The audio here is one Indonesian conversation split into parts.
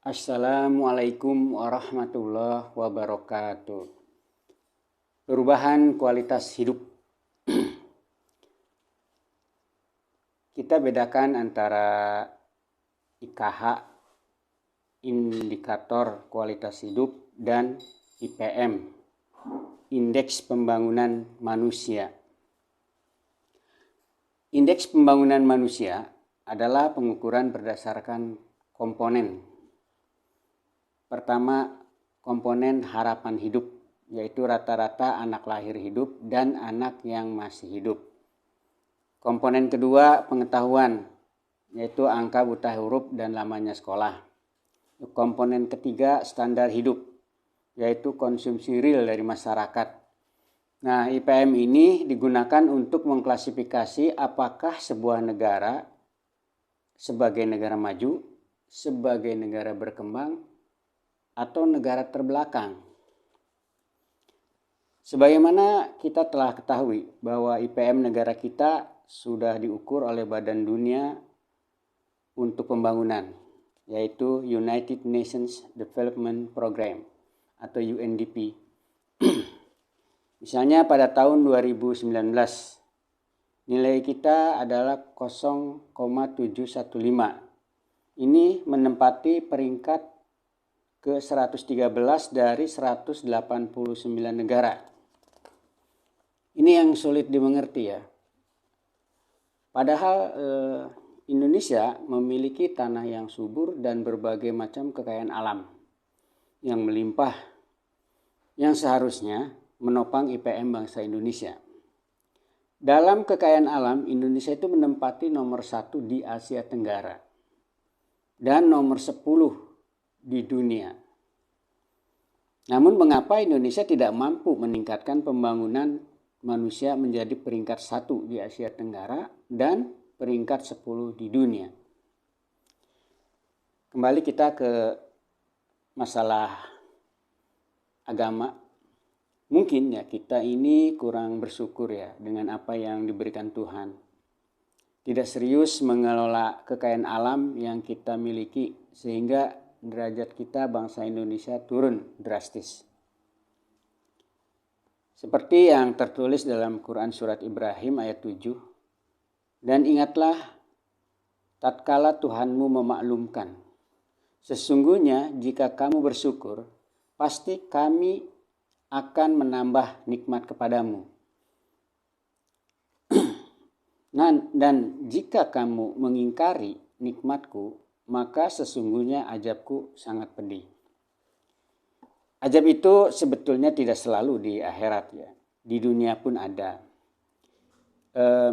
Assalamualaikum warahmatullahi wabarakatuh. Perubahan kualitas hidup. Kita bedakan antara IKH, indikator kualitas hidup, dan IPM, indeks pembangunan manusia. Indeks pembangunan manusia adalah pengukuran berdasarkan komponen. Pertama, komponen harapan hidup, yaitu rata-rata anak lahir hidup dan anak yang masih hidup. Komponen kedua, pengetahuan, yaitu angka buta huruf dan lamanya sekolah. Komponen ketiga, standar hidup, yaitu konsumsi real dari masyarakat. Nah, IPM ini digunakan untuk mengklasifikasi apakah sebuah negara sebagai negara maju, sebagai negara berkembang, atau negara terbelakang. Sebagaimana kita telah ketahui bahwa IPM negara kita sudah diukur oleh Badan Dunia untuk Pembangunan, yaitu United Nations Development Program atau UNDP. Misalnya pada tahun 2019, nilai kita adalah 0,715. Ini menempati peringkat ke 113 dari 189 negara. Ini yang sulit dimengerti ya. Padahal Indonesia memiliki tanah yang subur dan berbagai macam kekayaan alam yang melimpah, yang seharusnya menopang IPM bangsa Indonesia. Dalam kekayaan alam, Indonesia itu menempati nomor 1 di Asia Tenggara dan nomor 10 di dunia. Namun mengapa Indonesia tidak mampu meningkatkan pembangunan manusia menjadi peringkat 1 di Asia Tenggara dan peringkat 10 di dunia? Kembali kita ke masalah agama. Mungkin ya kita ini kurang bersyukur ya dengan apa yang diberikan Tuhan. Tidak serius mengelola kekayaan alam yang kita miliki sehingga derajat kita bangsa Indonesia turun drastis. Seperti yang tertulis dalam Quran Surat Ibrahim ayat 7. Dan ingatlah tatkala Tuhanmu memaklumkan. Sesungguhnya jika kamu bersyukur, pasti kami akan menambah nikmat kepadamu. Dan jika kamu mengingkari nikmatku, maka sesungguhnya azabku sangat pedih. Azab itu sebetulnya tidak selalu di akhirat ya, di dunia pun ada.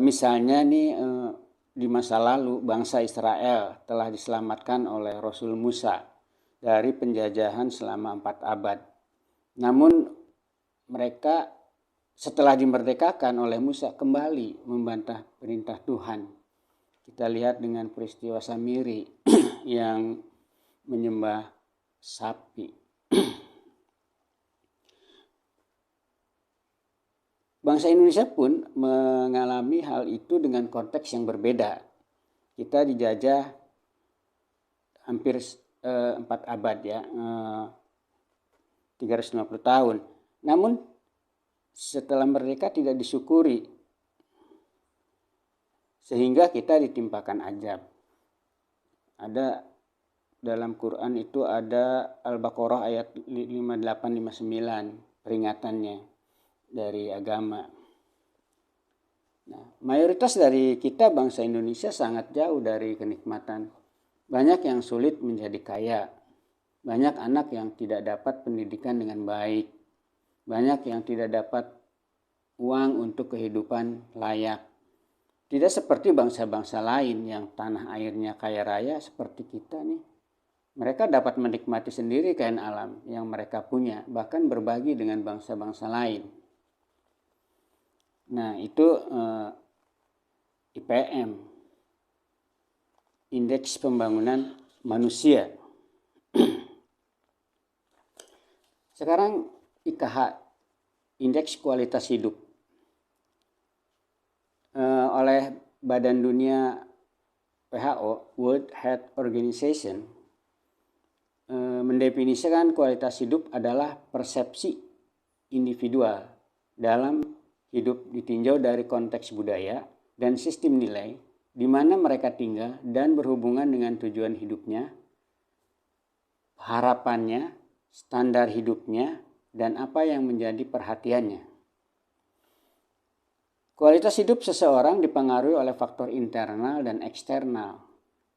Misalnya nih di masa lalu bangsa Israel telah diselamatkan oleh Rasul Musa dari penjajahan selama 4 abad. Namun mereka setelah dimerdekakan oleh Musa kembali membantah perintah Tuhan. Kita lihat dengan peristiwa Samiri yang menyembah sapi. Bangsa Indonesia pun mengalami hal itu dengan konteks yang berbeda. Kita dijajah hampir 4 abad ya, 350 tahun. Namun setelah merdeka tidak disyukuri, sehingga kita ditimpakan azab. Ada dalam Quran itu ada Al-Baqarah ayat 58-59 peringatannya dari agama. Nah, mayoritas dari kita bangsa Indonesia sangat jauh dari kenikmatan. Banyak yang sulit menjadi kaya. Banyak anak yang tidak dapat pendidikan dengan baik. Banyak yang tidak dapat uang untuk kehidupan layak. Tidak seperti bangsa-bangsa lain yang tanah airnya kaya raya seperti kita nih. Mereka dapat menikmati sendiri kekayaan alam yang mereka punya, bahkan berbagi dengan bangsa-bangsa lain. Nah itu IPM, Indeks Pembangunan Manusia. Sekarang IKH, Indeks Kualitas Hidup. Oleh Badan Dunia WHO, World Health Organization, mendefinisikan kualitas hidup adalah persepsi individual dalam hidup ditinjau dari konteks budaya dan sistem nilai di mana mereka tinggal dan berhubungan dengan tujuan hidupnya, harapannya, standar hidupnya, dan apa yang menjadi perhatiannya. Kualitas hidup seseorang dipengaruhi oleh faktor internal dan eksternal.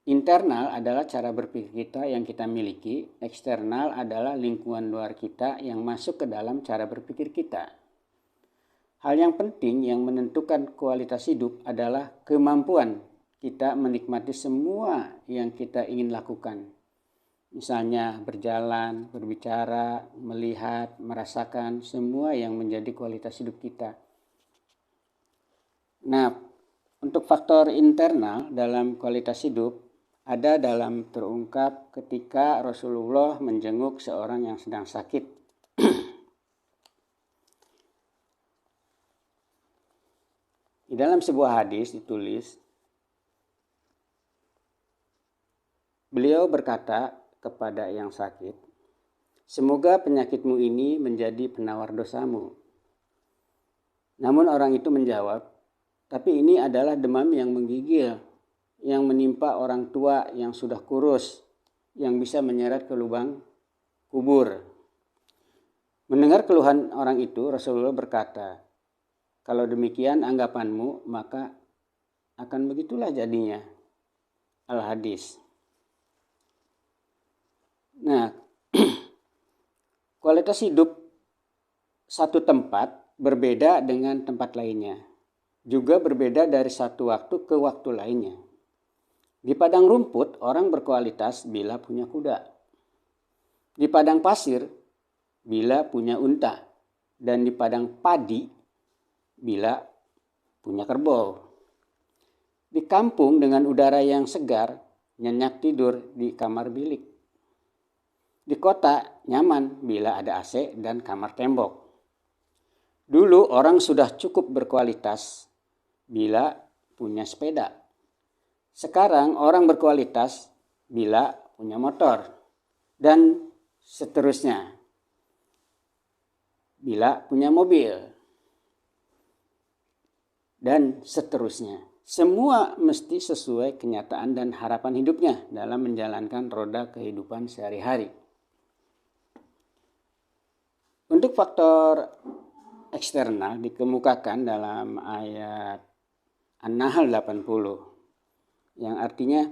Internal adalah cara berpikir kita yang kita miliki, eksternal adalah lingkungan luar kita yang masuk ke dalam cara berpikir kita. Hal yang penting yang menentukan kualitas hidup adalah kemampuan kita menikmati semua yang kita ingin lakukan. Misalnya berjalan, berbicara, melihat, merasakan semua yang menjadi kualitas hidup kita. Nah, untuk faktor internal dalam kualitas hidup ada dalam terungkap ketika Rasulullah menjenguk seorang yang sedang sakit. Di dalam sebuah hadis ditulis, beliau berkata kepada yang sakit, "Semoga penyakitmu ini menjadi penawar dosamu." Namun orang itu menjawab, "Tapi ini adalah demam yang menggigil, yang menimpa orang tua yang sudah kurus, yang bisa menyeret ke lubang kubur." Mendengar keluhan orang itu, Rasulullah berkata, "Kalau demikian anggapanmu, maka akan begitulah jadinya." Al-Hadis. Nah, kualitas hidup satu tempat berbeda dengan tempat lainnya. Juga berbeda dari satu waktu ke waktu lainnya. Di padang rumput, orang berkualitas bila punya kuda. Di padang pasir, bila punya unta. Dan di padang padi, bila punya kerbau. Di kampung dengan udara yang segar, nyenyak tidur di kamar bilik. Di kota nyaman bila ada AC dan kamar tembok. Dulu orang sudah cukup berkualitas bila punya sepeda. Sekarang orang berkualitas bila punya motor. Dan seterusnya. Bila punya mobil. Dan seterusnya. Semua mesti sesuai kenyataan dan harapan hidupnya dalam menjalankan roda kehidupan sehari-hari. Untuk faktor eksternal dikemukakan dalam ayat An-Nahl 80 yang artinya,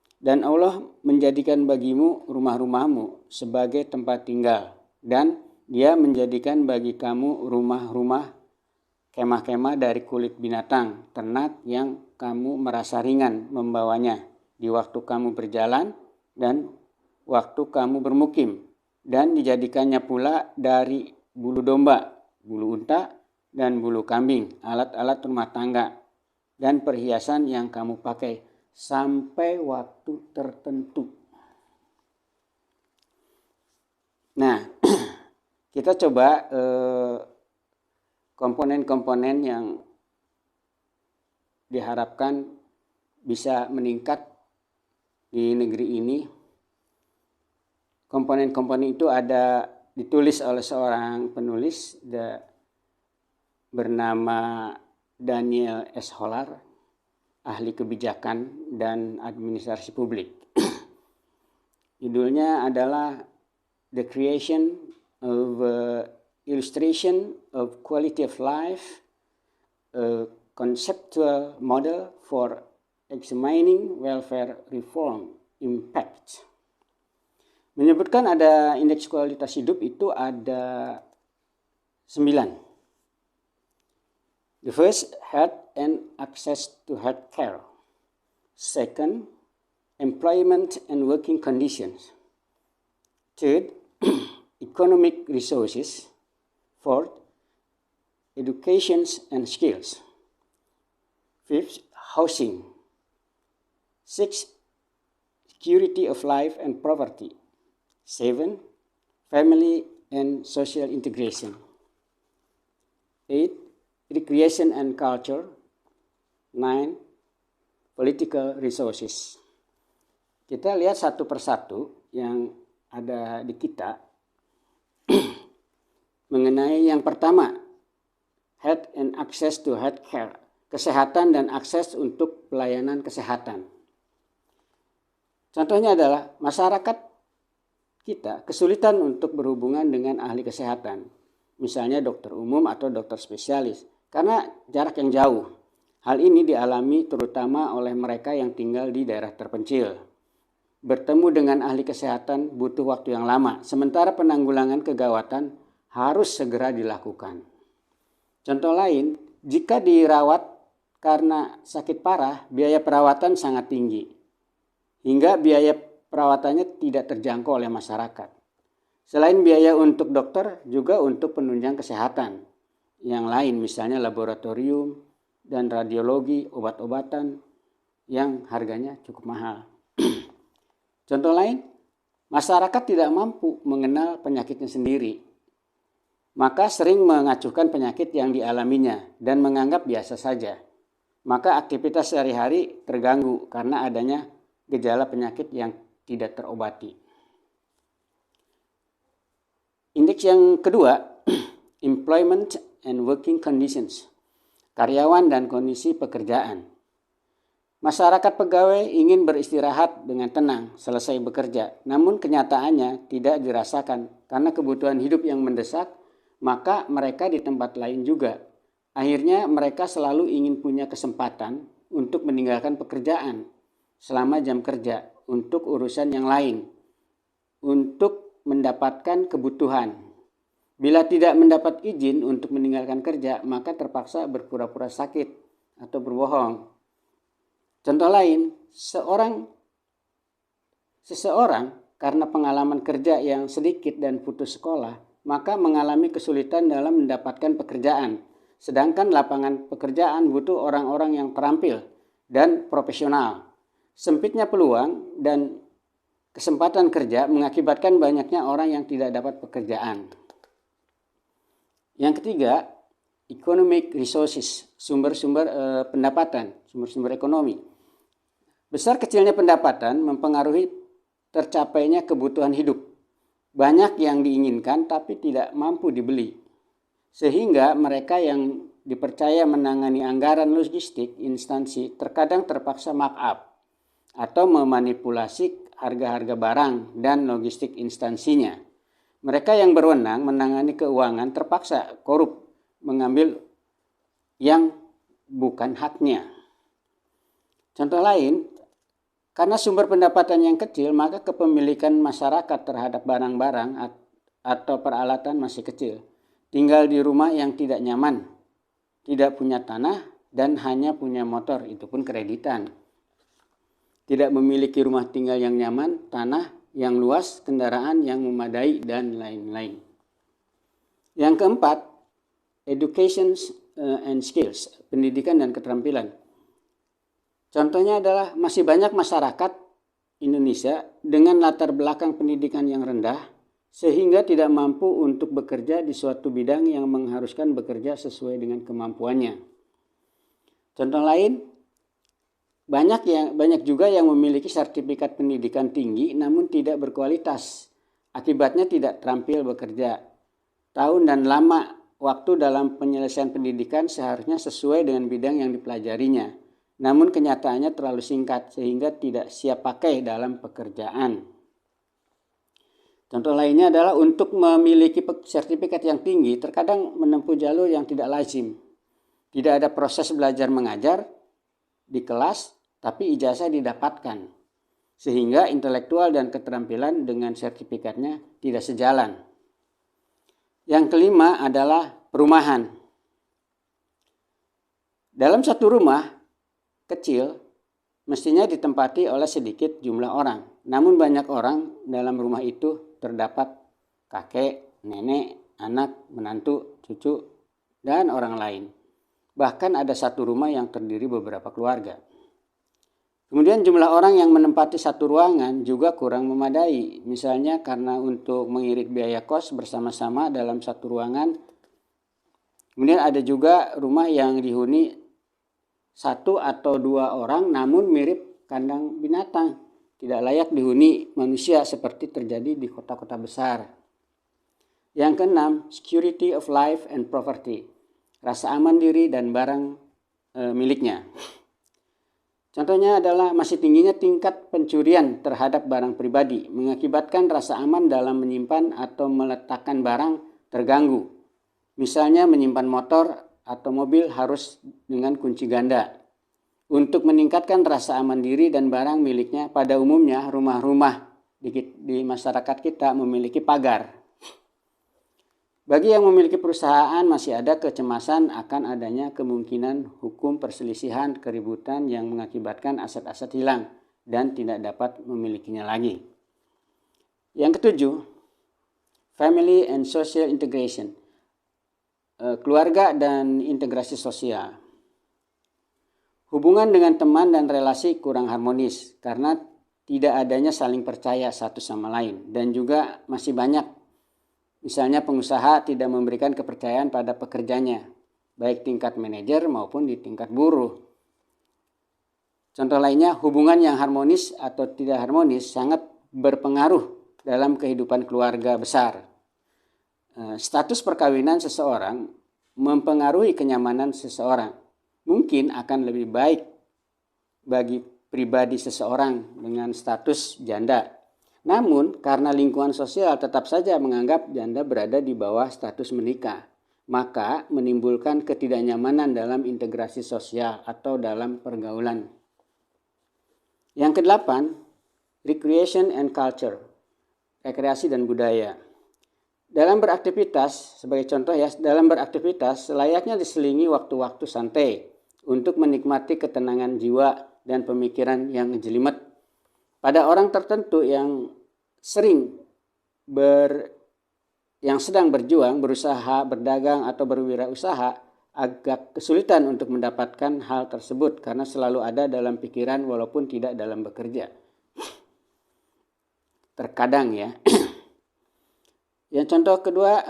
"Dan Allah menjadikan bagimu rumah-rumahmu sebagai tempat tinggal, dan Dia menjadikan bagi kamu rumah-rumah kemah-kemah dari kulit binatang, ternak yang kamu merasa ringan membawanya di waktu kamu berjalan dan waktu kamu bermukim. Dan dijadikannya pula dari bulu domba, bulu unta, dan bulu kambing, alat-alat rumah tangga, dan perhiasan yang kamu pakai sampai waktu tertentu." Nah, kita coba komponen-komponen yang diharapkan bisa meningkat di negeri ini. Komponen-komponen itu ada ditulis oleh seorang penulis bernama Daniel S. Hollar, ahli kebijakan dan administrasi publik. Judulnya adalah The Creation of Illustration of Quality of Life, a Conceptual Model for Examining Welfare Reform Impact. Menyebutkan ada indeks kualitas hidup itu ada 9. The first, health and access to health care. Second, employment and working conditions. Third, economic resources. Fourth, education and skills. Fifth, housing. Sixth, security of life and property. 7, family and social integration. 8, recreation and culture. 9, political resources. Kita lihat satu persatu yang ada di kita mengenai yang pertama, health and access to health care, kesehatan dan akses untuk pelayanan kesehatan. Contohnya adalah masyarakat kita kesulitan untuk berhubungan dengan ahli kesehatan, misalnya dokter umum atau dokter spesialis, karena jarak yang jauh. Hal ini dialami terutama oleh mereka yang tinggal di daerah terpencil. Bertemu dengan ahli kesehatan butuh waktu yang lama, sementara penanggulangan kegawatan harus segera dilakukan. Contoh lain, jika dirawat karena sakit parah, biaya perawatan sangat tinggi, hingga biaya perawatannya tidak terjangkau oleh masyarakat. Selain biaya untuk dokter, juga untuk penunjang kesehatan yang lain, misalnya laboratorium dan radiologi, obat-obatan yang harganya cukup mahal. Contoh lain, masyarakat tidak mampu mengenal penyakitnya sendiri, maka sering mengacuhkan penyakit yang dialaminya dan menganggap biasa saja. Maka aktivitas sehari-hari terganggu karena adanya gejala penyakit yang tidak terobati. Indeks yang kedua, employment and working conditions, karyawan dan kondisi pekerjaan. Masyarakat pegawai ingin beristirahat dengan tenang selesai bekerja, namun kenyataannya tidak dirasakan karena kebutuhan hidup yang mendesak, maka mereka di tempat lain juga. Akhirnya mereka selalu ingin punya kesempatan untuk meninggalkan pekerjaan selama jam kerja untuk urusan yang lain, untuk mendapatkan kebutuhan. Bila tidak mendapat izin untuk meninggalkan kerja, maka terpaksa berpura-pura sakit atau berbohong. Contoh lain, seseorang karena pengalaman kerja yang sedikit dan putus sekolah, maka mengalami kesulitan dalam mendapatkan pekerjaan. Sedangkan lapangan pekerjaan butuh orang-orang yang terampil dan profesional. Sempitnya peluang dan kesempatan kerja mengakibatkan banyaknya orang yang tidak dapat pekerjaan. Yang ketiga, economic resources, sumber-sumber pendapatan, sumber-sumber ekonomi. Besar kecilnya pendapatan mempengaruhi tercapainya kebutuhan hidup. Banyak yang diinginkan tapi tidak mampu dibeli. Sehingga mereka yang dipercaya menangani anggaran logistik instansi terkadang terpaksa markup atau memanipulasi harga-harga barang dan logistik instansinya. Mereka yang berwenang menangani keuangan terpaksa korup, mengambil yang bukan haknya. Contoh lain, karena sumber pendapatan yang kecil, maka kepemilikan masyarakat terhadap barang-barang atau peralatan masih kecil. Tinggal di rumah yang tidak nyaman, tidak punya tanah, dan hanya punya motor, itu pun kreditan. Tidak memiliki rumah tinggal yang nyaman, tanah yang luas, kendaraan yang memadai, dan lain-lain. Yang keempat, education and skills, pendidikan dan keterampilan. Contohnya adalah masih banyak masyarakat Indonesia dengan latar belakang pendidikan yang rendah sehingga tidak mampu untuk bekerja di suatu bidang yang mengharuskan bekerja sesuai dengan kemampuannya. Contoh lain, banyak juga yang memiliki sertifikat pendidikan tinggi namun tidak berkualitas. Akibatnya tidak terampil bekerja. Tahun dan lama waktu dalam penyelesaian pendidikan seharusnya sesuai dengan bidang yang dipelajarinya. Namun kenyataannya terlalu singkat sehingga tidak siap pakai dalam pekerjaan. Contoh lainnya adalah untuk memiliki sertifikat yang tinggi terkadang menempuh jalur yang tidak lazim. Tidak ada proses belajar mengajar di kelas, tapi ijazah didapatkan. Sehingga intelektual dan keterampilan dengan sertifikatnya tidak sejalan. Yang kelima adalah perumahan. Dalam satu rumah kecil mestinya ditempati oleh sedikit jumlah orang. Namun banyak orang dalam rumah itu terdapat kakek, nenek, anak, menantu, cucu, dan orang lain. Bahkan ada satu rumah yang terdiri beberapa keluarga. Kemudian jumlah orang yang menempati satu ruangan juga kurang memadai. Misalnya karena untuk mengirit biaya kos bersama-sama dalam satu ruangan. Kemudian ada juga rumah yang dihuni satu atau dua orang namun mirip kandang binatang. tidak layak dihuni manusia seperti terjadi di kota-kota besar. Yang keenam, security of life and property, rasa aman diri dan barang miliknya. Contohnya adalah masih tingginya tingkat pencurian terhadap barang pribadi, mengakibatkan rasa aman dalam menyimpan atau meletakkan barang terganggu. Misalnya menyimpan motor atau mobil harus dengan kunci ganda. Untuk meningkatkan rasa aman diri dan barang miliknya, pada umumnya rumah-rumah di masyarakat kita memiliki pagar. Bagi yang memiliki perusahaan masih ada kecemasan akan adanya kemungkinan hukum perselisihan keributan yang mengakibatkan aset-aset hilang dan tidak dapat memilikinya lagi. Yang ketujuh, family and social integration, keluarga dan integrasi sosial. Hubungan dengan teman dan relasi kurang harmonis karena tidak adanya saling percaya satu sama lain, dan juga masih banyak misalnya pengusaha tidak memberikan kepercayaan pada pekerjanya, baik tingkat manajer maupun di tingkat buruh. Contoh lainnya, hubungan yang harmonis atau tidak harmonis sangat berpengaruh dalam kehidupan keluarga besar. Status perkawinan seseorang mempengaruhi kenyamanan seseorang. Mungkin akan lebih baik bagi pribadi seseorang dengan status janda. Namun karena lingkungan sosial tetap saja menganggap janda berada di bawah status menikah, maka menimbulkan ketidaknyamanan dalam integrasi sosial atau dalam pergaulan. Yang kedelapan, recreation and culture, rekreasi dan budaya. Dalam beraktivitas, sebagai contoh ya, dalam beraktivitas selayaknya diselingi waktu-waktu santai untuk menikmati ketenangan jiwa dan pemikiran yang jelimet. Pada orang tertentu yang sedang berjuang, berusaha, berdagang atau berwirausaha, agak kesulitan untuk mendapatkan hal tersebut karena selalu ada dalam pikiran walaupun tidak dalam bekerja. Terkadang ya. Yang contoh kedua,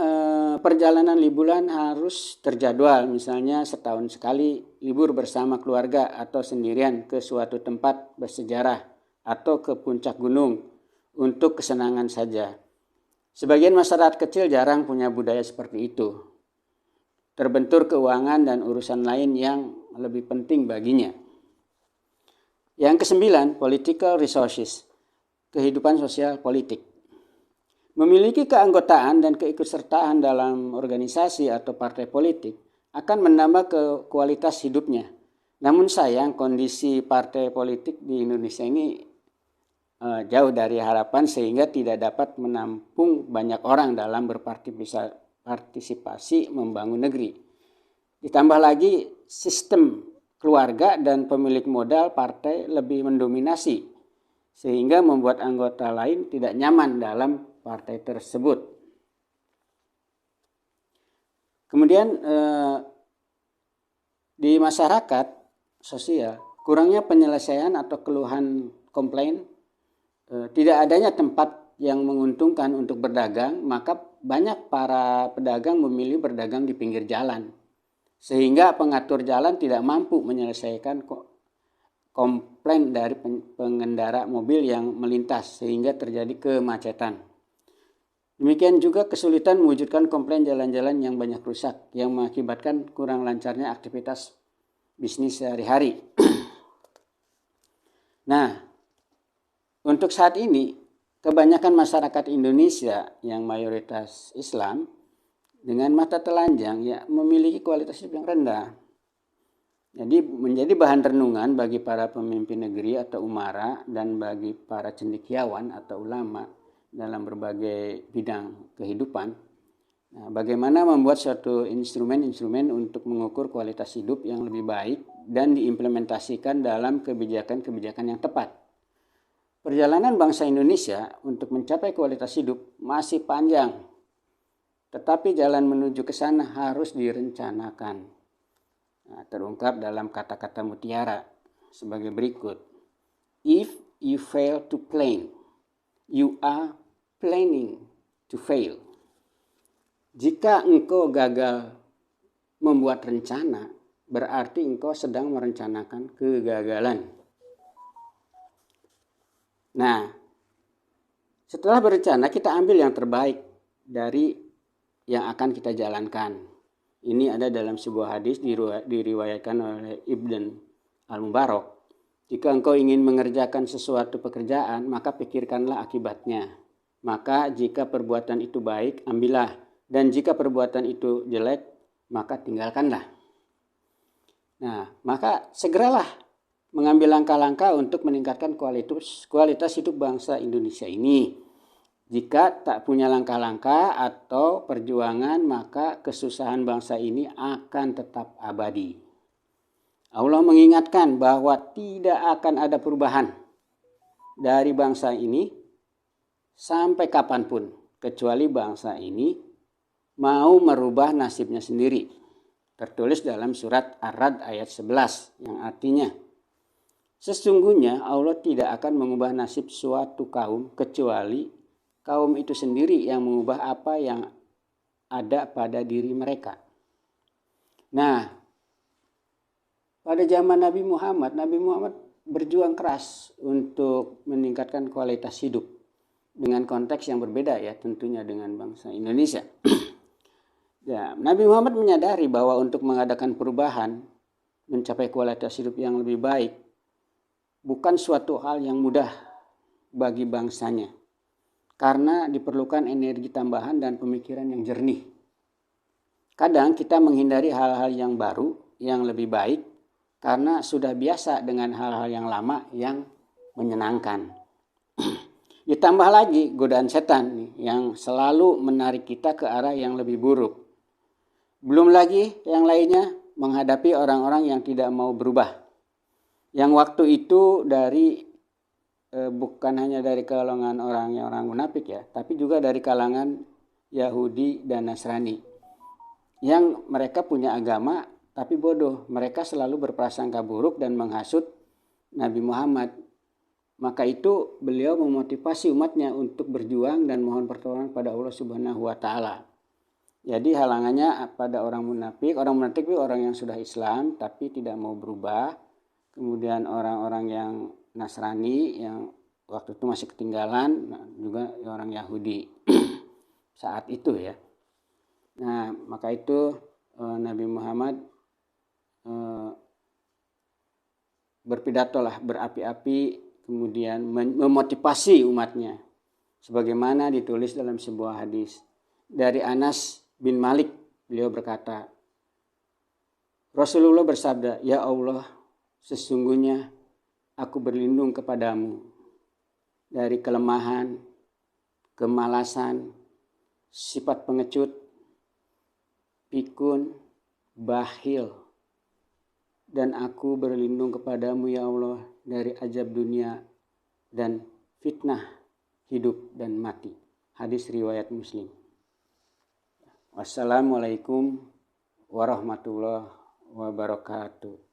perjalanan liburan harus terjadwal, misalnya setahun sekali libur bersama keluarga atau sendirian ke suatu tempat bersejarah atau ke puncak gunung untuk kesenangan saja. Sebagian masyarakat kecil jarang punya budaya seperti itu. Terbentur keuangan dan urusan lain yang lebih penting baginya. Yang kesembilan, political resources, kehidupan sosial politik. Memiliki keanggotaan dan keikutsertaan dalam organisasi atau partai politik akan menambah kualitas hidupnya. Namun sayang kondisi partai politik di Indonesia ini jauh dari harapan sehingga tidak dapat menampung banyak orang dalam berpartisipasi membangun negeri. Ditambah lagi sistem keluarga dan pemilik modal partai lebih mendominasi sehingga membuat anggota lain tidak nyaman dalam partai tersebut. Kemudian di masyarakat sosial, kurangnya penyelesaian atau keluhan komplain, tidak adanya tempat yang menguntungkan untuk berdagang, maka banyak para pedagang memilih berdagang di pinggir jalan. Sehingga pengatur jalan tidak mampu menyelesaikan komplain dari pengendara mobil yang melintas sehingga terjadi kemacetan. Demikian juga kesulitan mewujudkan komplain jalan-jalan yang banyak rusak yang mengakibatkan kurang lancarnya aktivitas bisnis sehari-hari. Nah, untuk saat ini kebanyakan masyarakat Indonesia yang mayoritas Islam dengan mata telanjang ya memiliki kualitas hidup yang rendah. Jadi menjadi bahan renungan bagi para pemimpin negeri atau umara dan bagi para cendekiawan atau ulama dalam berbagai bidang kehidupan. Nah, bagaimana membuat suatu instrumen-instrumen untuk mengukur kualitas hidup yang lebih baik dan diimplementasikan dalam kebijakan-kebijakan yang tepat. Perjalanan bangsa Indonesia untuk mencapai kualitas hidup masih panjang, tetapi jalan menuju ke sana harus direncanakan. Nah, terungkap dalam kata-kata mutiara sebagai berikut. If you fail to plan, you are planning to fail. Jika engkau gagal membuat rencana, berarti engkau sedang merencanakan kegagalan. Nah, setelah berencana kita ambil yang terbaik dari yang akan kita jalankan. Ini ada dalam sebuah hadis diriwayatkan oleh Ibn Al-Mubarak. Jika engkau ingin mengerjakan sesuatu pekerjaan, maka pikirkanlah akibatnya. Maka jika perbuatan itu baik, ambillah. Dan jika perbuatan itu jelek, maka tinggalkanlah. Nah, maka segeralah mengambil langkah-langkah untuk meningkatkan kualitas hidup bangsa Indonesia ini. Jika tak punya langkah-langkah atau perjuangan, maka kesusahan bangsa ini akan tetap abadi. Allah mengingatkan bahwa tidak akan ada perubahan dari bangsa ini sampai kapanpun, kecuali bangsa ini mau merubah nasibnya sendiri. Tertulis dalam surat Ar-Ra'd ayat 11 yang artinya, sesungguhnya Allah tidak akan mengubah nasib suatu kaum kecuali kaum itu sendiri yang mengubah apa yang ada pada diri mereka. Nah, pada zaman Nabi Muhammad berjuang keras untuk meningkatkan kualitas hidup dengan konteks yang berbeda ya, tentunya dengan bangsa Indonesia. Ya, Nabi Muhammad menyadari bahwa untuk mengadakan perubahan, mencapai kualitas hidup yang lebih baik, bukan suatu hal yang mudah bagi bangsanya. Karena diperlukan energi tambahan dan pemikiran yang jernih. Kadang kita menghindari hal-hal yang baru, yang lebih baik, karena sudah biasa dengan hal-hal yang lama yang menyenangkan. Ditambah lagi godaan setan nih, yang selalu menarik kita ke arah yang lebih buruk. Belum lagi yang lainnya menghadapi orang-orang yang tidak mau berubah. Yang waktu itu bukan hanya dari kalangan orang munafik ya, tapi juga dari kalangan Yahudi dan Nasrani. Yang mereka punya agama tapi bodoh. Mereka selalu berprasangka buruk dan menghasut Nabi Muhammad. Maka itu beliau memotivasi umatnya untuk berjuang dan mohon pertolongan pada Allah Subhanahu wa taala. Jadi halangannya pada orang munafik itu orang yang sudah Islam tapi tidak mau berubah. Kemudian orang-orang yang Nasrani yang waktu itu masih ketinggalan, juga orang Yahudi saat itu ya. Nah, maka itu Nabi Muhammad berpidatolah berapi-api, kemudian memotivasi umatnya. Sebagaimana ditulis dalam sebuah hadis dari Anas bin Malik, beliau berkata, Rasulullah bersabda, "Ya Allah, sesungguhnya aku berlindung kepadamu dari kelemahan, kemalasan, sifat pengecut, pikun, bakhil. Dan aku berlindung kepadamu ya Allah dari azab dunia dan fitnah hidup dan mati." Hadis riwayat Muslim. Wassalamualaikum warahmatullahi wabarakatuh.